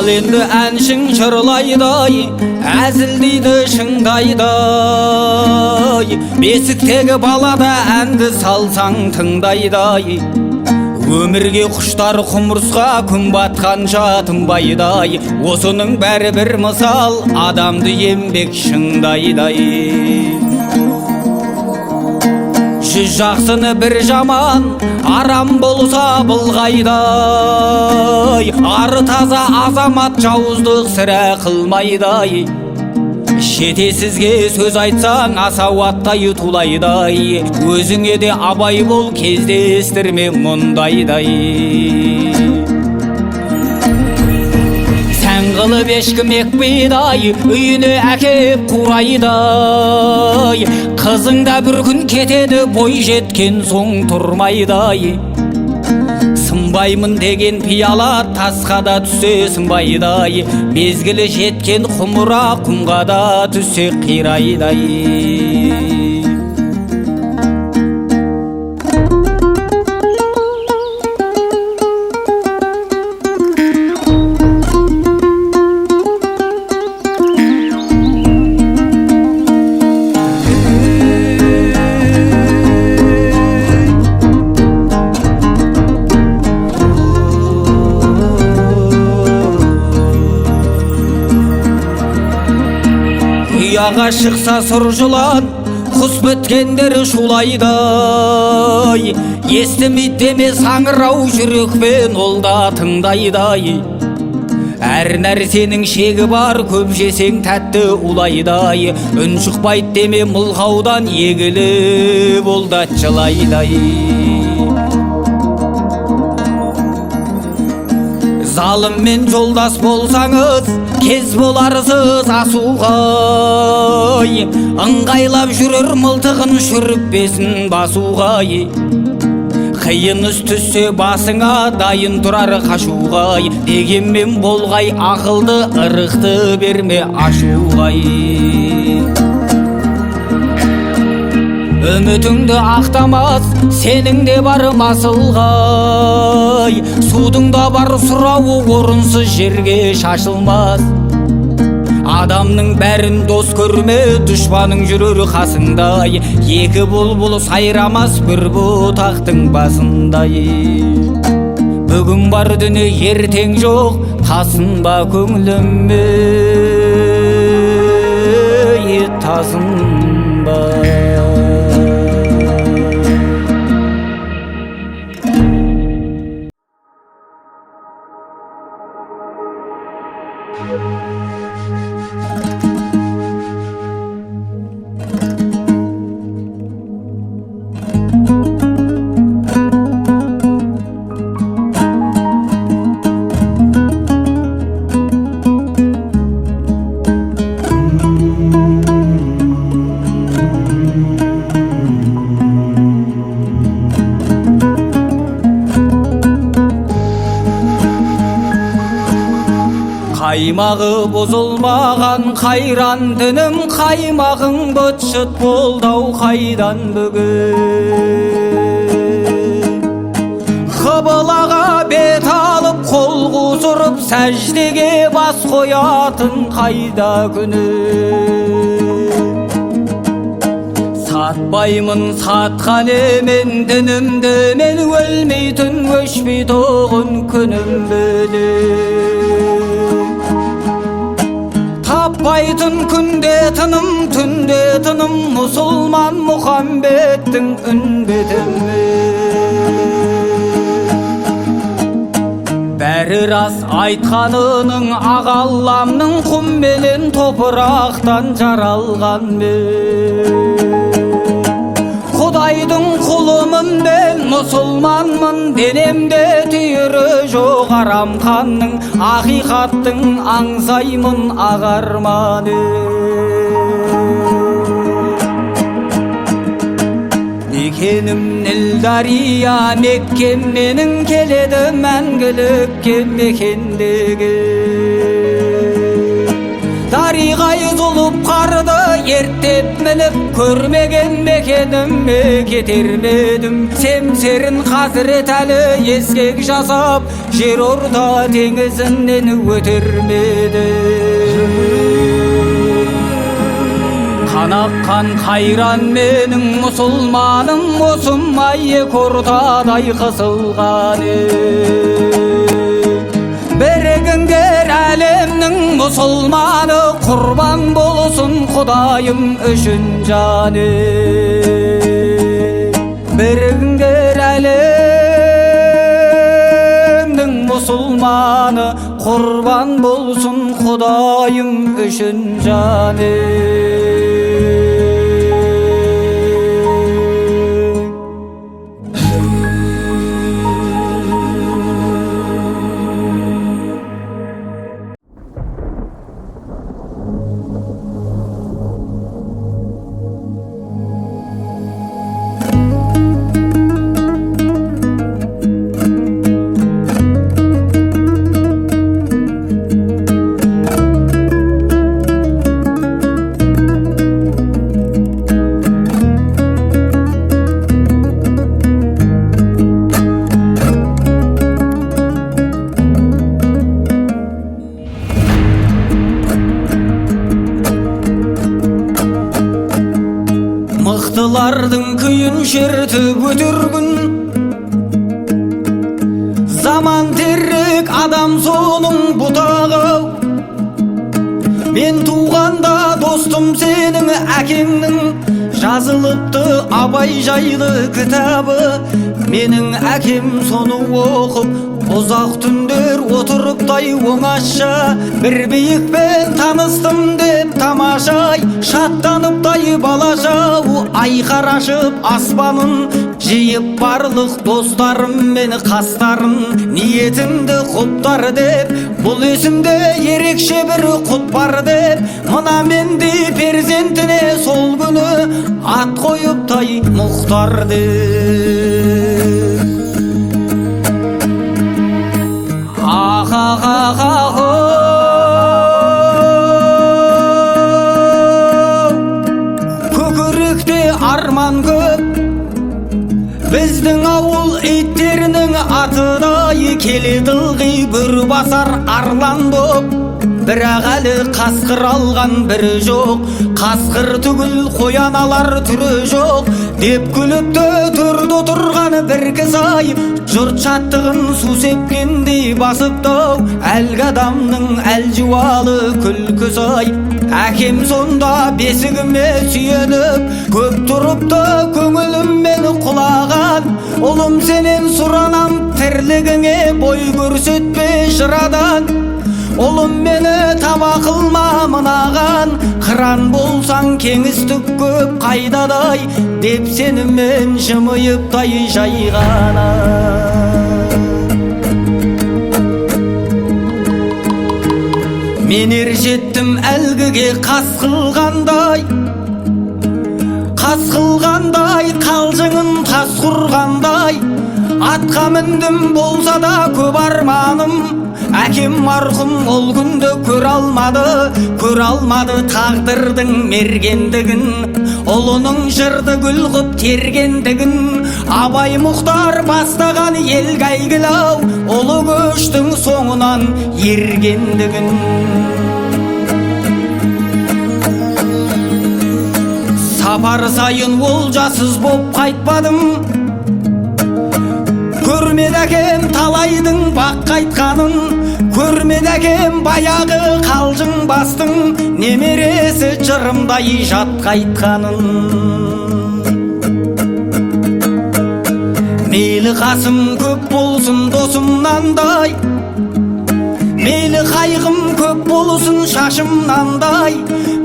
ал енді әншің жырлайдай, әзілдейді шыңдайдай, бесіктегі балада әнді салсаң тыңдайдай. Өмірге құштар құмырсқа күн батқанша тынбайдай, осының бәрі бір мысал, адамды еңбек шыңдайдай. Жүз жақсыны бір жаман, арам болса былғайдай, ары таза азамат жауыздық сірә қылмайдай. Шетесізге сөз айтсаң асауатқа ютулайдай, өзіңе де абай бол, кездестірме мұндайдай. Сән қылып ешкім екпейдай, үйіне әкеп қурайдай, қызыңда бір күн кетеді, бой жеткен соң тұрмайдай. Сынбаймын деген пиала тасқа да түссе сынбайдай, мезгілі жеткен құмыра құмға да түссе қирайдай. Ұяға шықса сұр жылан, құс біткендер шулайдай, естімейді деме саңырау жүрекпен ол да тыңдайдай. Әр нәрсенің шегі бар, көп жесең тәтті улайдай, үн шықпайды деме мылғаудан егіліп ол да жылайдай. Залыммен жолдас болсаңыз, кез боларсыз асуғай, ыңғайлап жүрер мылтығын шүріппесін басуғай. Қиын іс түссе басыңа дайын тұрар қашуғай, дегенмен болғай ақылды ырықты берме ашуғай. Үмітіңді ақтамас, сенің де бар масылғай, судың да бар сұрауы орынсыз жерге шашылмас. Адамның бәрін дос көрме, дұшпаның жүрер қасыңдай, екі бұлбұл сайрамас бір бұтақтың басындай. Бүгін бар дүние ертең жоқ, тасынба көңіліме, тасынба. Қаймағы бұзылмаған қайран дінім, қаймағың бұт-шыт болдау қайдан бүгін. Қыбылаға бет алып қол қусырып, сәждеге бас қоятын қайда күні. Сатпаймын сатқан емен дінімді, мен өлмейтін өшпей тоғын күнім білем. Таппайтын күнде тыным, түнде тыным, мұсылман Мұхаммедтің үмбетіме. Бәрі рас айтқанының, ақ Алламның құмменен топырақтан жаралған мен. Құдайдың құлымын мен, мұсылманмын, денемде түйірі жоқ арам қанның, ақиқаттың аңсаймын ағарманы. Мекенім Ніл дария, Меккем менің келеді мәңгілікке мекендегі. Дариғай зұлып қарды ерттеп мініп, көрмеген мекенім кетер медім. Семсерін қасірет әлі ескек жасап, жер орта теңізінен өтермеді. Қанаққан қайран менің мұсылманым, осым айек ортадай қысылғаны. Бірігіңдер әлемнің мұсылманы, құрбан болсын Құдайым үшін жаны. Бірігіңдер әлемнің мұсылманы, құрбан болсын Құдайым үшін жаны. Мықтылардың күйін шертіп өтіргін, заман террек адам соның бұтағы. Мен туғанда достым сенің әкеңнің, жазылыпты Абай жайлы кітабы. Менің әкем соны оқып, ұзақ түндер отырыптай оңаша. Бір биікпен таныстым деп тамашай, шаттаныптай балаша. Айқар ашып аспанын, жиып барлық достарым мені қастарын. Ниетімді құптар деп, бұл есімде ерекше бір құт бар деп. Мына менде перзентіне сол күні ат қойыптай Мұхтар деп. Көкіректе арман көп, біздің ауыл иттерінің атыдай. Келеді ылғи бүр басар арлан боп, бірақ әлі қасқыр алған бірі жоқ. Қасқыр түгіл қоян алар түрі жоқ деп күліпті төрде отырған бір кісай. Жұрт шаттығын су сепкендей басыптау, әлгі адамның әлжуалы күлкісай. Әкем сонда бесігіме сүйеніп, көп тұрыпты көңіліммен құлаған. Ұлым сенен сұранам, тірлігіңе бой көрсетпе жырадан. Ұлым мені таба қылма мынаған, қыран болсаң кеңістік көп қайдадай деп сенімен жымиыптай жайғана. Мен ержеттім әлгіге қас қылғандай, қалжыңын тас құрғандай. Атқа міндім болса да көп арманым, әкем марқұм ол күнді көр алмады тағдырдың мергендігін. Ұлының жырды гүл қып тергендігін, Абай Мұхтар бастаған елге әйгілау, ұлы көштің соңынан ергендігін. Сапар сайын олжасыз боп қайтпадым, көрмеді әкем талайдың бақ қайтқанын. Көрмеді әкем баяғы қалжың бастың, немересі жырымдай жат қайтқанын. Мейлі қасым көп болсын досымнандай, мейлі қайғым көп болсын шашымнандай.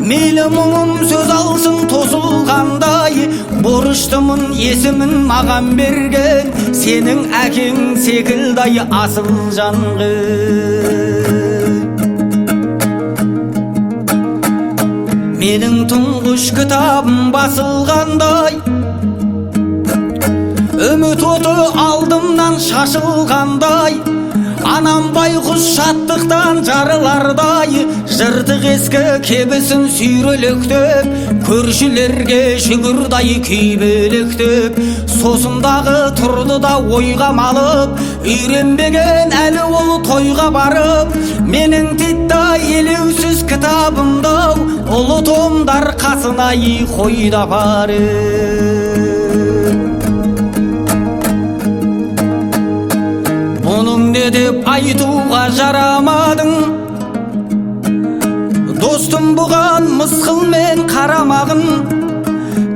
Мейлі мұңым сөз алсын тосылғандай, борыштымын есімін маған берген, сенің әкең секілдай асыл жанғы. Менің тұңғыш кітабым басылғандай, үміт оты алдымнан шашылғандай. Анам байқұс шаттықтан жарылардай, жыртық ескі кебісін сүйрелектеп, көршілерге жүгірдай күйбелектеп, сосындағы тұрды да ойға малып, үйренбеген әлі ол тойға барып, менің титтай елеусіз кітабымдау, ұлы томдар қасына қойда бары. Бұның не деп айтуға жарамадың, достым бұған мысқылмен қарамағын,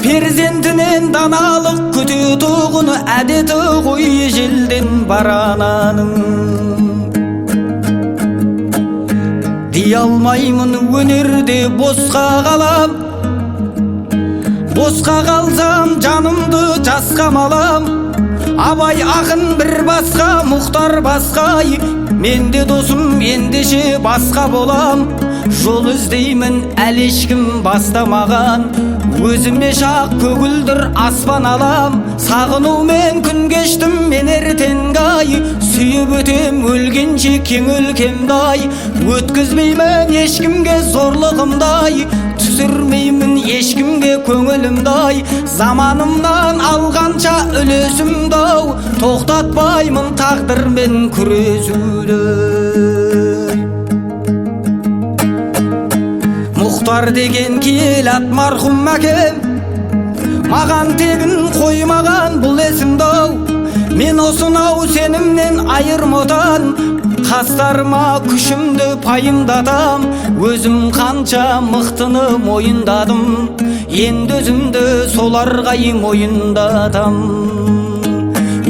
перзентінен даналық күтетұғыны әдеті ғой ежелден барананың. Дей алмаймын өнерде босқа қалам, босқа қалсам жанымды жасқа малам. Абай ақын бір басқа, Мұхтар басқа, менде досым ендеше басқа болам. Жол іздеймін әлі ешкім бастамаған, өзіме шақ көгілдір аспан алам. Сағынумен күн кештім мен ертеңгі, сүйіп өтем өлгенше кең өлкемдай. Өткізбеймін ешкімге зорлығымдай, түсірмеймін ешкімге көңілімдай. Заманымнан алғанша үлесімдау, тоқтатпаймын тағдырмен күресуді. Мұхтар деген келат марқұм әкем, маған тегін қоймаған бұл есімдау. Мен осынау сенімнен айырмадан, қастарыма күшімді пайымдадам. Өзім қанша мықтыны мойындадым, енді өзімді соларға мойындадам.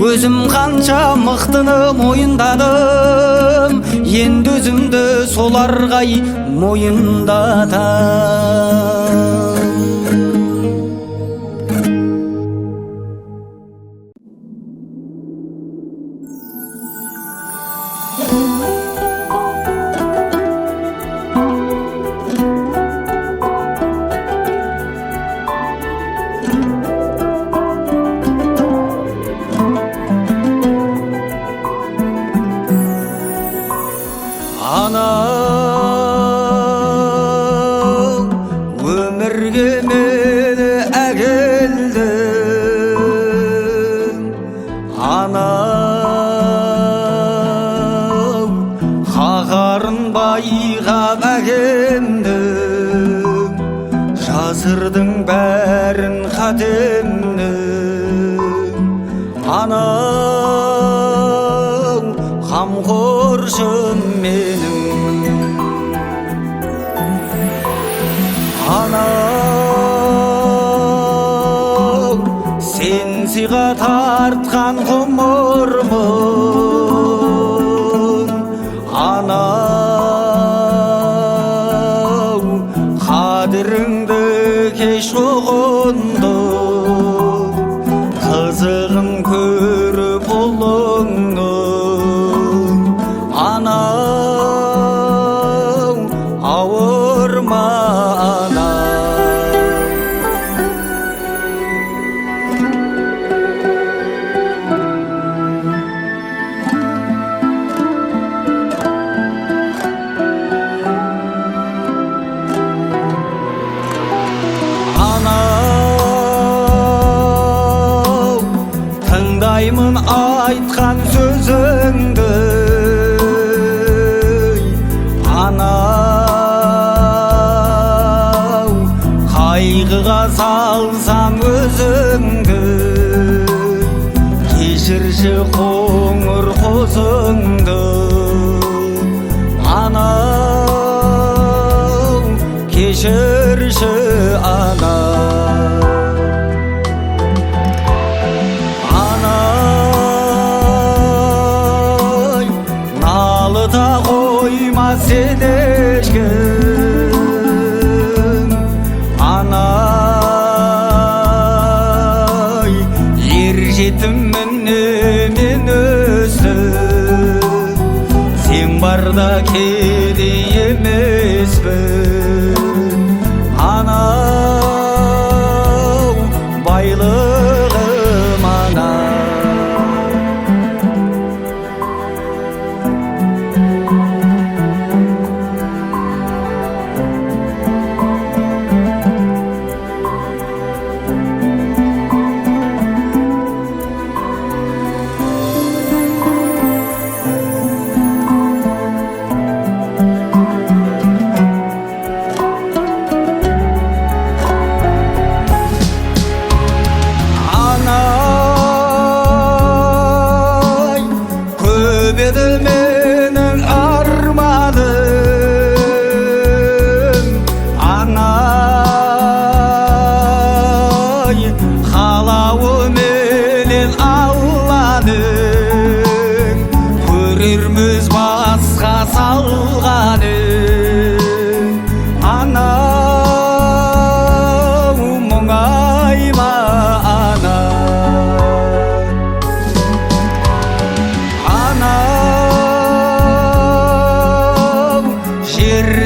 Өзім қанша мықтыны мойындадым, енді өзімді соларға мойындадам. Өмірге мені әкелдің, анау қағарын байғап әкемдің, жасырдың бәрін қатемдің. Анау қамқоршым менің, анау сен сыйға тартқан ғұмырмын. Анау қадіріңді кеш ұғындым, қызығын көріп ұлыңның. Анау ауырма тыңдаймын айтқан сөзіңді, анау қайғыға салсам өзіңді, кешірші қоңыр қозыңды. Анау кешірші анау, сен ешкім. Анай ер жетіммін мен өстім, сен барда кедей емеспін. Анау байлығым анау,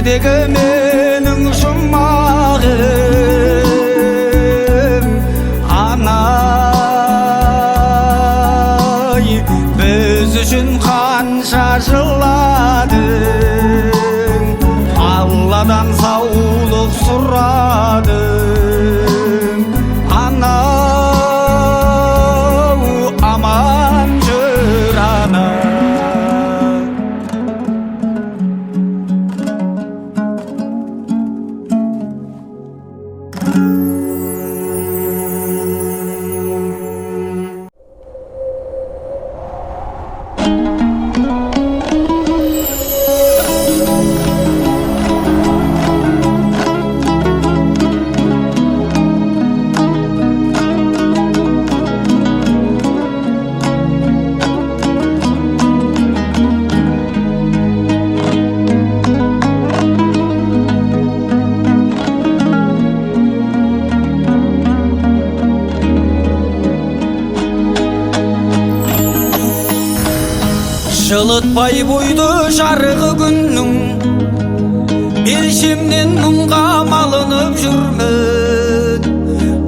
жердегі менің жұмағым анай, біз үшін қанша жыладың, Алладан саулық сұрадың. Анау аман жүр ана. Жылытпай бойды жарығы күннің, белшемнен мұңға малынып жүрмін.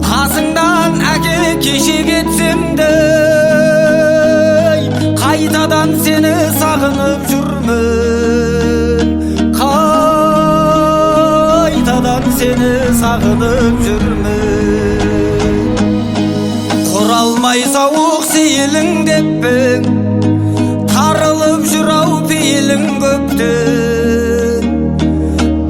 Қасыңдан әке кеше кетсем де, қайтадан сені сағынып жүрмін. Қайтадан сені сағынып жүрмін. Құралмай сауық сейілің деппін, тарылып жүрау пейілің көптен.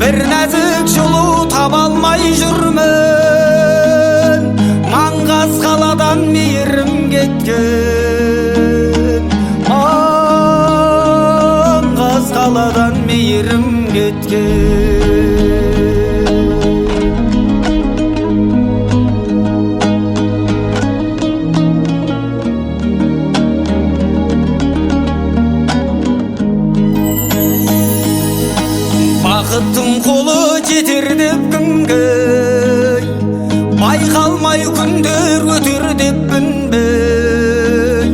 Бір нәзік жылу таба алмай жүрмін, маңғаз қаладан мейірім кеткен. Маңғаз қаладан мейірім кеткен. Бақыттың қолы жетер деп кімге, байқалмай күндер өтер деп білмей.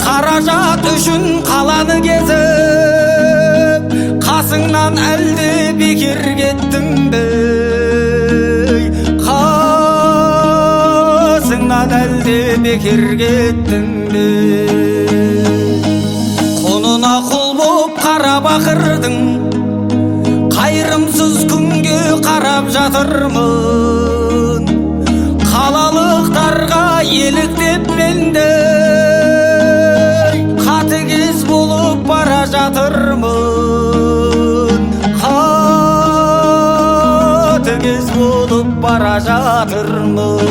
Қаражат үшін қаланы кезіп, қасыңнан әлде бекер кеттің бе? Қасыңнан әлде бекер кеттің бе? Құнына құл боп қара бақырдың, қайырымсыз күнге қарап жатырмын. Қалалықтарға еліктеп менде қатыгез болып бара жатырмын. Қатыгез болып бара жатырмын.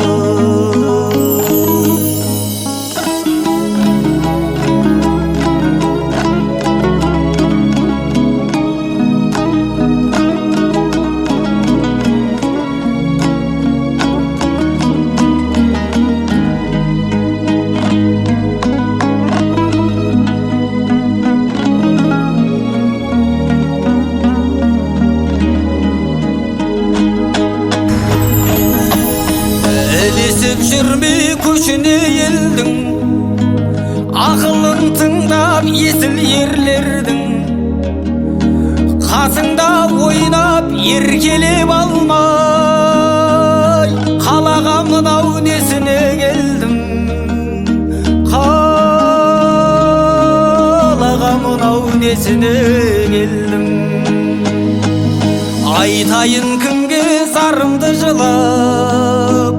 Жүрмей көшіне елдің, ақылын тыңдап есіл ерлердің. Қасыңда ойнап еркелеп алмай, қалаға мынау несіне келдім. Қалаға мынау несіне келдім. Айтайын кімге зарымды жылап,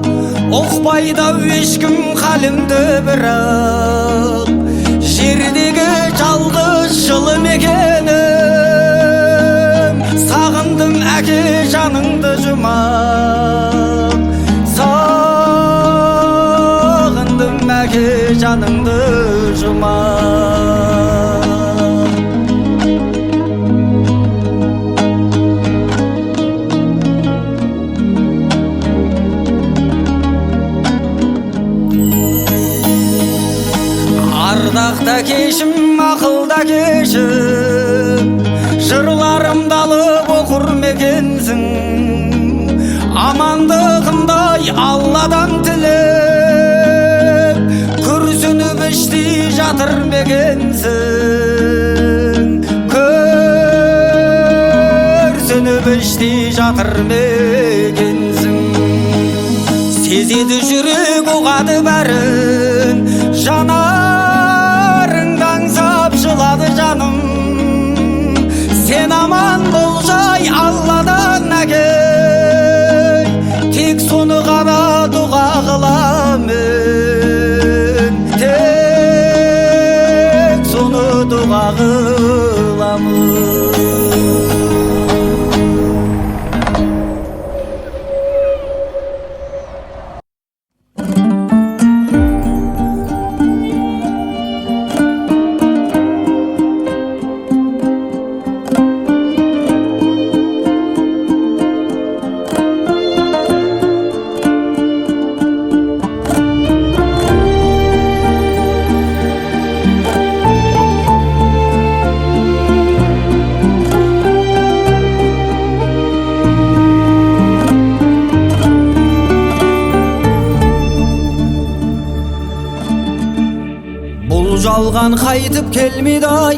ұқпайды ешкім халімді, бірақ жердегі жалғыз жылы мекенім. Сағындым әке жаныңды жұмақ, сағындым әке жаныңды жұмақ. Ардақта кешім, ақылда кешім, жырларымды алып оқыр мекенсің. Амандығымдай Алладан тілеп, күрсініп іштей жатыр мекенсің. Күрсініп іште жатыр мекенсің. Сезеді жүрек оғады бәрін, жанарыңды аңсап жылады жаным. Сен аман бол жай Алладан әкей, тек соны ғана дұға қыламын, тек соны дұға қыламын. Жалған қайтып келмейді-ай,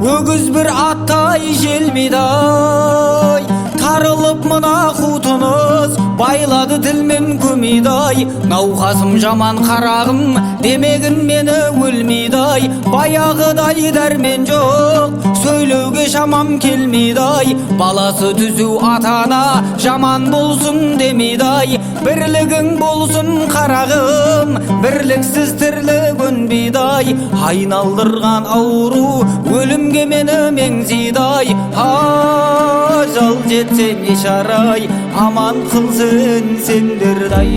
өгіз бір аттай желмейді-ай. Тарылып мына қутыныз, байлады тілмен көмейді-ай. Науқасым жаман қарағым, демегін мені өлмейді-ай. Баяғыдай дәрмен жоқ, сөйлеуге шамам келмейді-ай. Баласы түзу атана, жаман болсын демейді-ай. Бірлігің болсын қарағым, бірліксіз тірлі көнбейді-ай. Айналдырған ауру, өлімге мені меңзейді-ай. Ажал жетсе не шарай, аман қылсын сендерді-ай.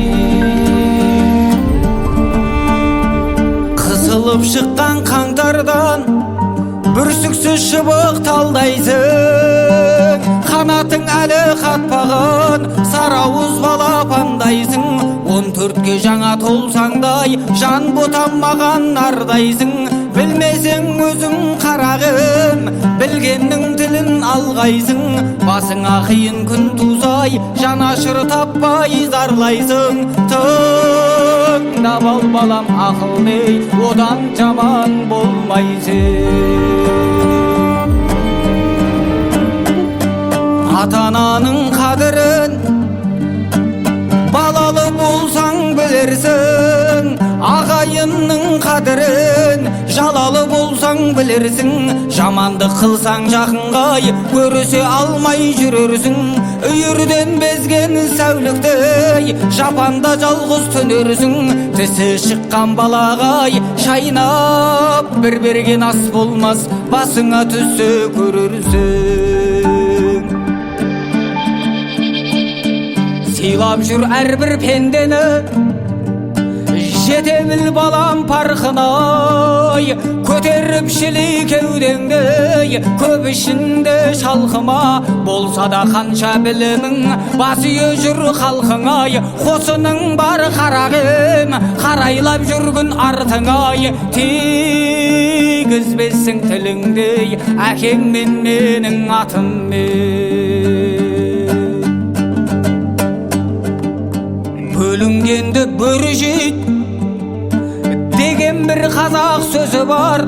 Қысылып шыққан қаңтардан бүрсіксіз шыбық талдайсың. Қанатың әлі қатпаған сарауыз балапандайсың. 14-ке жаңа толсаңдай жан ботамаған ардайсың. Білмесең өзің қарағым, білгеннің тілін алғайсың. Басыңа қиын күн тузай, жанашыр таппай зарлайсың. Тыңдап ал балам ақылды, одан жаман болмайсың. Ата-ананың қадірін балалы болсаң білерсің. Ағайынның қадірін жалалы болсаң білерсің. Жаманды қылсаң жақынғай, көрісе алмай жүрерсің. Үйірден безген сәуліктей, жапанда жалғыз түнерсің. Тісі шыққан балағай, шайнап бір берген ас болмас, басыңа түссе көрерсің. Сыйлап жүр әрбір пендені, жете біл балам парқынай. Көтеріп шілей кеудеңді, көп ішінде шалқыма. Болса да қанша білімің, басыйы жүр халқыңай. Қосының бар қарағым, қарайлап жүргін артыңай. Тигізбесің тіліңдей, әкең мен менің атыммен. Бөлінгенді бөрі жейд деген бір қазақ сөзі бар.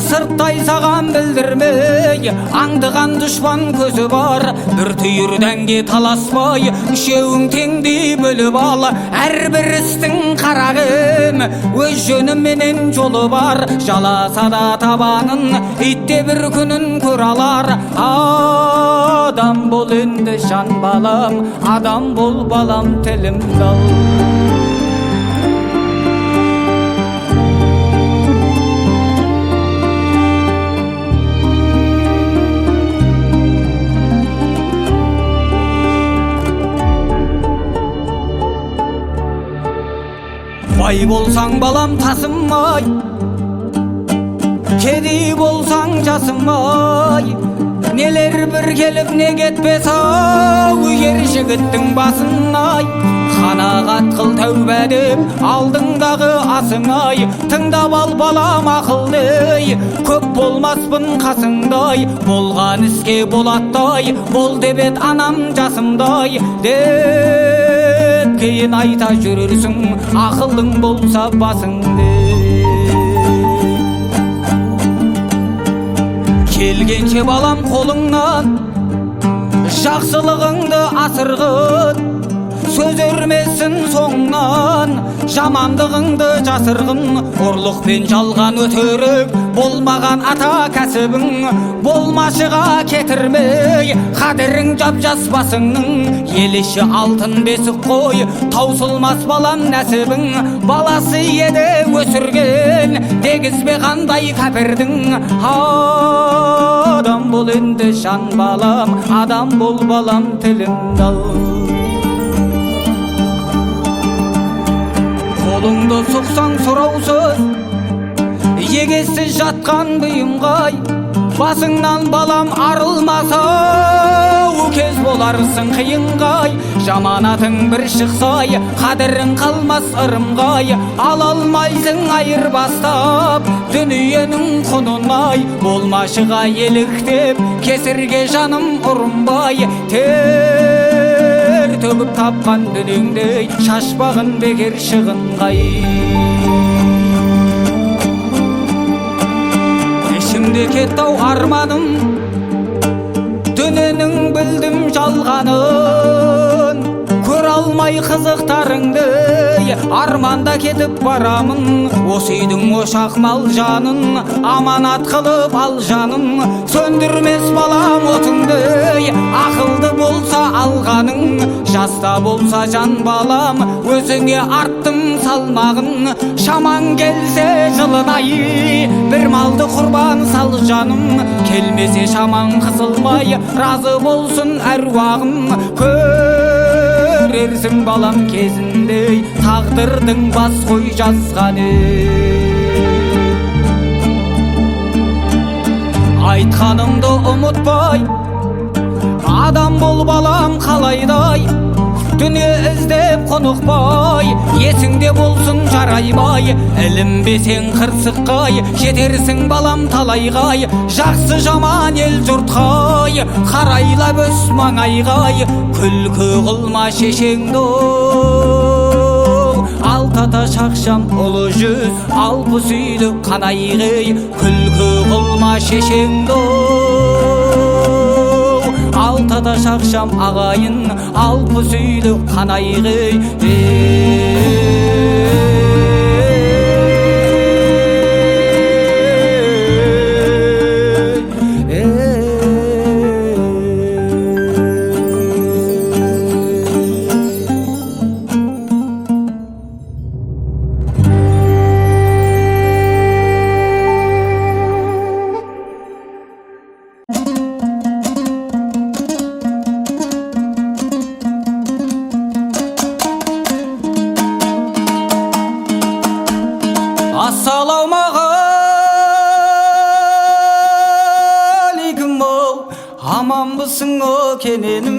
Сырттай саған білдірмей, аңдыған дұшпан көзі бар. Бір түйір дәнге таласпай, үшеуің теңдей бөліп ал. Әрбір істің қарағым, өз жөні менен жолы бар. Жаласа да табанын, итте бір күнін көр алар. Адам бол енді жан балам, адам бол балам тілімді ал. Бай болсаң балам тасымай, кедей болсаң жасымай. Нелер бір келіп не кетпес ау, ер жігіттің басынай. Қанағат қыл тәубә деп алдыңдағы асыңай. Тыңдап ал балам ақылдай, көп болмаспын қасыңдай. Болған іске болаттай, бол деп ет анам жасымдай. Деп кейін айта жүрерсің, ақылың болса басыңды. Келгенше балам қолыңнан жақсылығыңды асырғын, сөз өрмесін соңынан, жамандығыңды жасырғын. Ұрлық пен жалған өтірік болмаған ата кәсібің, болмашыға кетірмей қадірің жап-жас басыңның. Ел іші алтын бесік қой, таусылмас балам нәсібің. Баласы еді өсірген, дегізбе қандай кәпірдің. Адам бол енді жан балам, адам бол балам, тіліңді ал. Қолыңды сұқсаң сұраусыз, егессіз жатқан бұйымғай. Басыңнан балам арылмаса, өкез боларсың қиынғай. Жаманатың бір шықсай, қадірің қалмас ырымғай. Ала алмайсың айырбастап дүниенің құнынай. Болмашыға еліктеп, кесірге жаным ұрынбай. Тер төгіп тапқан дүниеңдей, шашпағын бекер шығынғай. Ішімде кетті-ау арманым, дүниенің білдім жалғанын. Көре алмай қызықтарыңды, арманда кетіп барамын. Осы үйдің ошақ мал жанын, аманат қылып ал жанын. Сөндірмес балам отыңды, ақылды болса алғаның. Жаста болса жан балам, өзіңе арттым салмағын. Шаман келсе жылынай, бір малды құрбан сал жаным. Келмесе шаман қысылмай, разы болсын әруағым. Көрерсің балам кезіндей, тағдырдың бас қой жазғаны. Айтқанымды ұмытпай, адам бол балам қалайдай. Дүние іздеп қонықпай, есіңде болсын жараймай. Ілінбесең қырсыққай, жетерсің балам талайғай. Жақсы жаман ел жұртқай, қарайлап өс маңайғай. Күлкі қылма шешеңді, алтата шақшам ұлы жүз, алпыс үйлі қанайғай. Күлкі қылма шешеңді, алтата шақшам ағайын, алпыс үйлі қанайғай. Ассалаумағалейкум, аманбысың о кененім.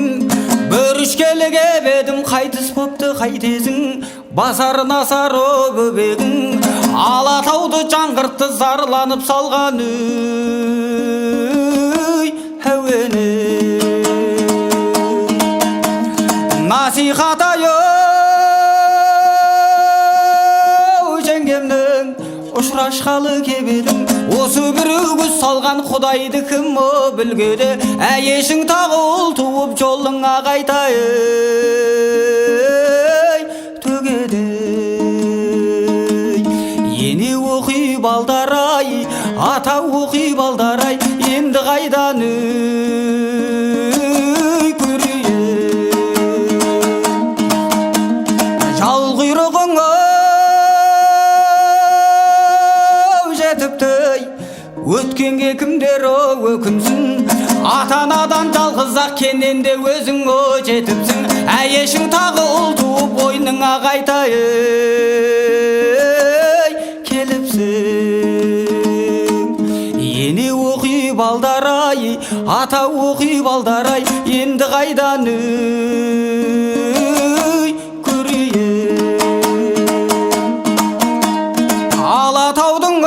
Бөрішкелі кебедім, қайтыс бопты қайтезің. Басар насар о бөбегің, Алатауды жаңғыртты зарланып салған үй әуені. Насихат ұшырашқалы кебедім, осы бір өгіз салған құдайды кім о білгеді. Әйешің тағы ұл туып жолыңа қайтай төгеді. Ене оқи балдарай, ата оқи балдарай, енді қайдан көрейін. Жал құйрығың өткенге кімдер о өкінсін. Ата-анадан жалғыз-ақ кененде өзің о жетіпсің. Әйешің тағы ұл туып ойныңа қайтай келіпсің. Ене оқи балдарай, ата оқи балдарай, енді қайдан көрейін. Алатаудың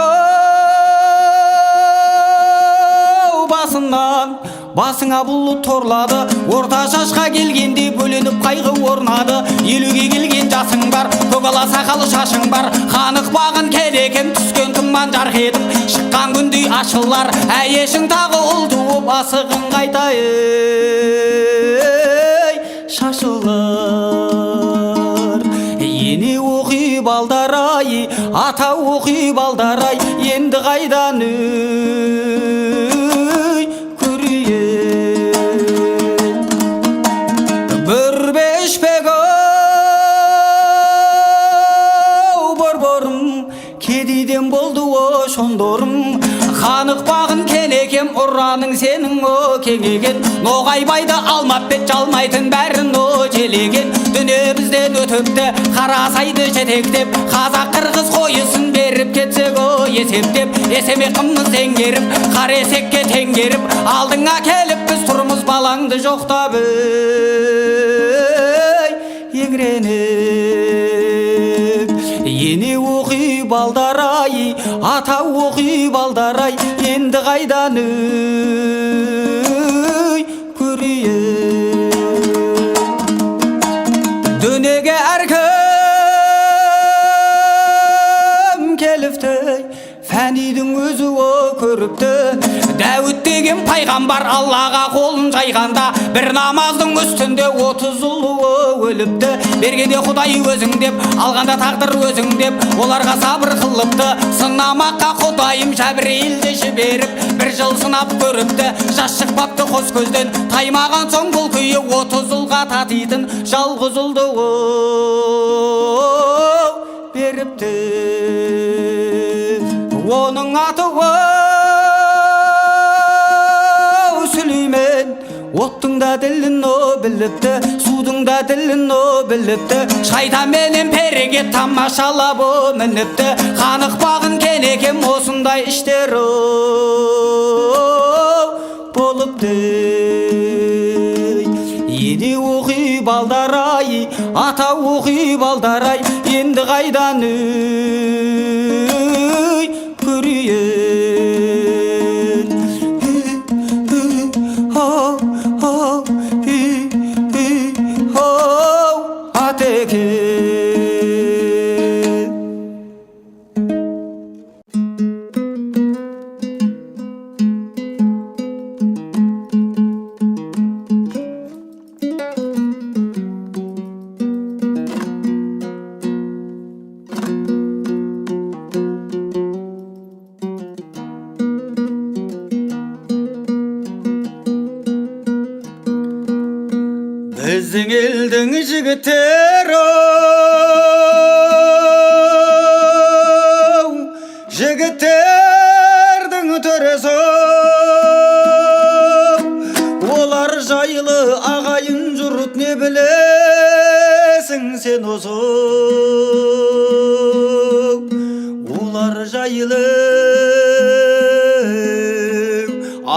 басыңа бұлт торлады, орта шашқа келгенде бөленіп қайғы орнады. Елуге келген жасың бар, көкала сақалы шашың бар. Қанық бағын керекен түскен тұман жарқ етіп, шыққан күндей ашылар. Әйешің тағы ұл туып асығын қайтайын. ата оқи балдар-ай, енді қайдан көрейін. Бір бешпек-ау борборым, кедейден болды о шондорым. Қанықпағын кенекем ұраның сенің о кеңеген. Ноғайбайды алмап бет жалмайтын бәрін о желеген. Дүние бізден өтіпті қарасайды жетектеп. Қазақ қырғыз қойысын беріп кетсек о есептеп. Есеме қымыз теңгеріп, қар есекке теңгеріп. Алдыңа келіп біз тұрмыз балаңды жоқтап еңіреніп. Ене оқи балдар-ай, ата оқи балдар-ай, енді қайдан көрейін. Дүниеге әркім келіпті, фәнидің өзі о көріпті. Дәуіт деген пайғамбар Аллаға қолын жайғанда, бір намаздың үстінде 30 ұлы өліпті. Бергенде Құдай өзің деп, алғанда тағдыр өзің деп, оларға сабыр қылыпты. Сынамаққа Құдайым Жәбірейілді жіберіп, бір жыл сынап көріпті. Жас шықпапты қос көзден, таймаған соң бұл күйі 30 ұлға татитын жалғыз ұлды беріпті. Оның аты Сүлеймен, оттың да ділін о біліпті, судың да ділін о біліпті. Шайтан менен переге тамашалап о мініпті. Қанықпағын кенекем осындай іштер болыпты. Ене оқи балдар-ай, ата оқи балдар-ай, енді қайдан көрейін. Атеке біздің елдің жігіттердің төресі, олар жайлы ағайын жұрт не білесің сен осы. Олар жайлы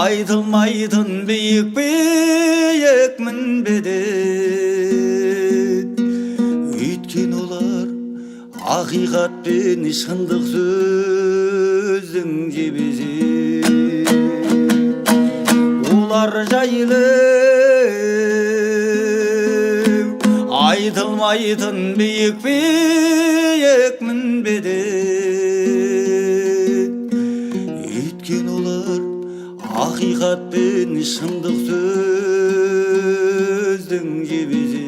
айтылмайтын биік мінбеден. Өйткен олар ақиқат пен шындық сөздің жебесі. Олар жайлы айтылмайтын биік мінбеден. Өйткен олар ақиқат пен шындық сөздің жебесі.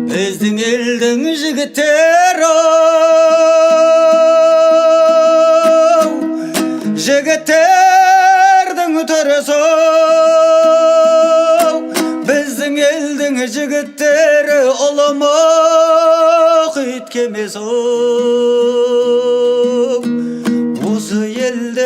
Біздің елдің жігіттердің төресі, біздің елдің жігіттері ұлымық иткемес. Осы елден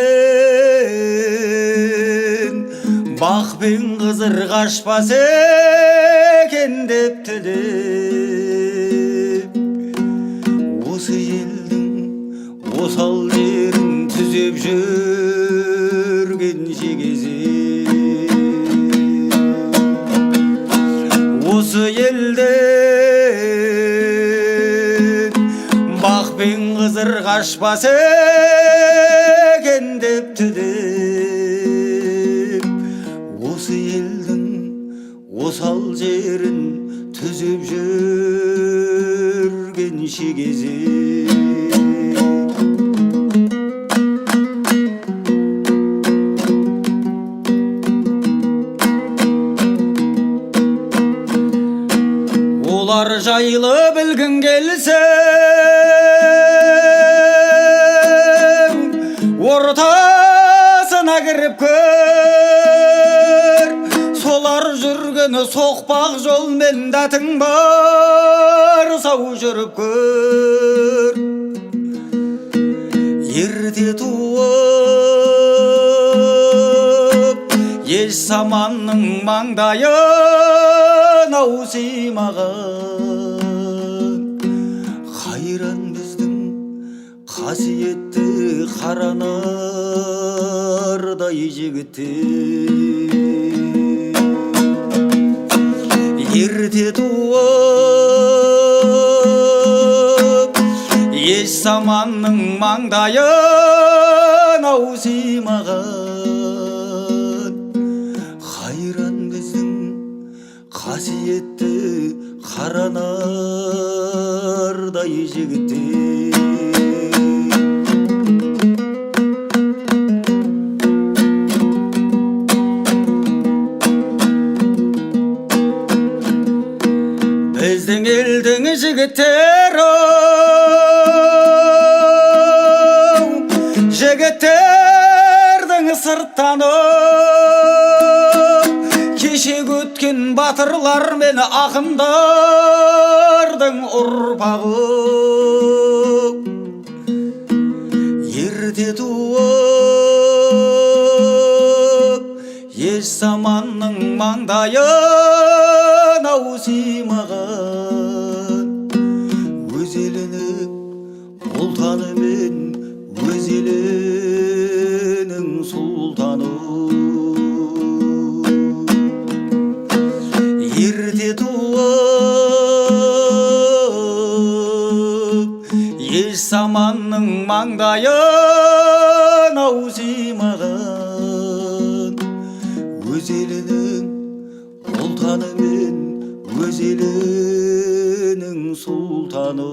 бақ пен қызыр қашпас екен деп тілеп, осы елдің осал жерін түзеп жүрген шегесі. Осы елден бақ пен қызыр қашпас екен деп тілеп, осы елдің осал жерін түзеп жүрген шегесі. келсең ортасына кіріп көр, солар жүргені соқпақ жолмен дәтің бар сау жүріп көр. Ерте туып еш заманның маңдайын аусимаған, қайран біздің қасиетті қаранардай жігіттер. Ерте туып еш заманның маңдайын аусимаған, қайран біздің қасиетті қаранардай жігіттер. Біздің елдің жігіттері, жігіттердің сырттаны, кешегі өткен батырлар мен ақындардың ұрпағы. Ерте туып еш заманның маңдайын аусимаған, өз елінің ұлтаны мен өз елінің сұлтаны. Ерте туып еш заманның маңдайын аусимаған, өз елінің ұлтаны мен өз елінің сұлтаны.